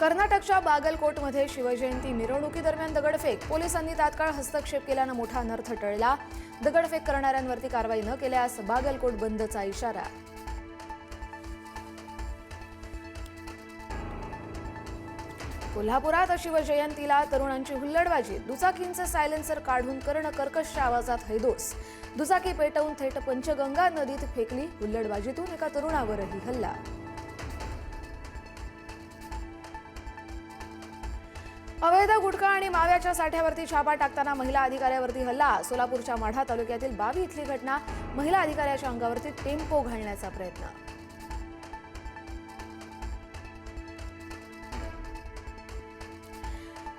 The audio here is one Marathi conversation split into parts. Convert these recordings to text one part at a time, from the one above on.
कर्नाटकच्या बागलकोटमध्ये शिवजयंती मिरवणुकीदरम्यान दगडफेक, पोलिसांनी तात्काळ हस्तक्षेप केल्यानं मोठा अनर्थ टळला। दगडफेक करणाऱ्यांवरती कारवाई न केल्यास बागलकोट बंदचा इशारा। कोल्हापुरात शिवजयंतीला तरुणांची हुल्लडबाजी, दुचाकींचे सायलेन्सर काढून कर्णकर्कश आवाजात हैदोस। दुचाकी पेटवून थेट पंचगंगा नदीत फेकली। हुल्लडबाजीतून एका तरुणावरही हल्ला। अवैध गुटखा आणि माव्याच्या साठ्यावरती छापा टाकताना महिला अधिकाऱ्यावरती हल्ला। सोलापूरच्या माढा तालुक्यातील बावी इथली घटना। महिला अधिकाऱ्याच्या अंगावरती टेम्पो घालण्याचा प्रयत्न।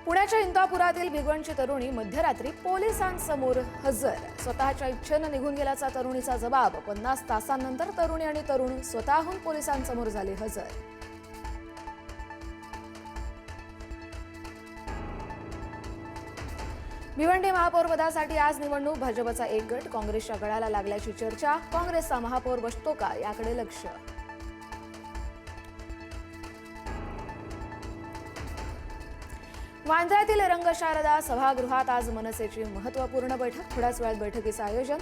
पुण्याच्या इंदापुरातील भिगवणची तरुणी मध्यरात्री पोलिसांसमोर हजर। स्वतःच्या इच्छेने निघून गेल्याचा तरुणीचा जबाब। 50 तासांनंतर तरुणी आणि तरुण स्वतःहून पोलिसांसमोर झाले हजर। भिवंडी महापौरपदासाठी आज निवडणूक। भाजपचा एक गट काँग्रेसच्या गळाला लागल्याची चर्चा। काँग्रेसचा महापौर बसतो का याकडे लक्ष। वांद्र्यातील रंगशारदा सभागृहात आज मनसेची महत्त्वपूर्ण बैठक। थोड्याच वेळात बैठकीचं आयोजन।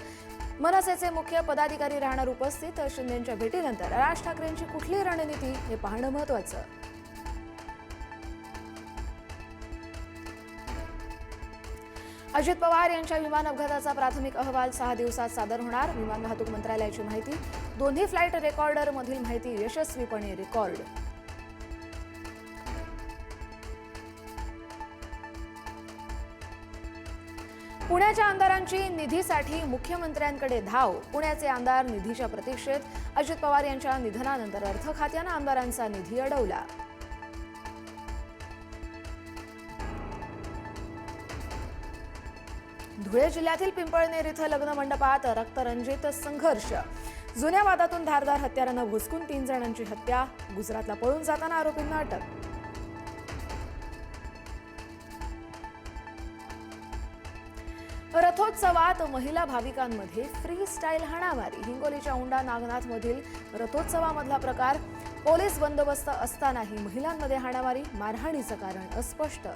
मनसेचे मुख्य पदाधिकारी राहणार उपस्थित। शिंदेंच्या भेटीनंतर राज ठाकरेंची कुठली रणनीती हे पाहणं महत्त्वाचं। अजित पवार यांच्या विमान अपघाताचा प्राथमिक अहवाल 6 दिवसात सादर होणार। विमान वाहतूक मंत्रालयाची माहिती। दोन्ही फ्लाईट रेकॉर्डरमधील माहिती यशस्वीपणे रेकॉर्ड। पुण्याच्या आमदारांची निधीसाठी मुख्यमंत्र्यांकडे धाव। पुण्याचे आमदार निधीच्या प्रतीक्षेत। अजित पवार यांच्या निधनानंतर अर्थ खात्यानं आमदारांचा निधी अडवला। धुळे जिल्ह्यातील पिंपळनेर इथं लग्न मंडपात रक्तरंजित संघर्ष। जुन्या वादातून धारदार हत्यारानं भुसकून 3 जणांची हत्या। गुजरातला पळून जाताना आरोपींना अटक। रथोत्सवात महिला भाविकांमध्ये फ्री स्टाईल हाणामारी। हिंगोलीच्या औंढा नागनाथ मधील रथोत्सवामधला प्रकार। पोलीस बंदोबस्त असतानाही महिलांमध्ये हाणामारी। मारहाणीचं कारण अस्पष्ट।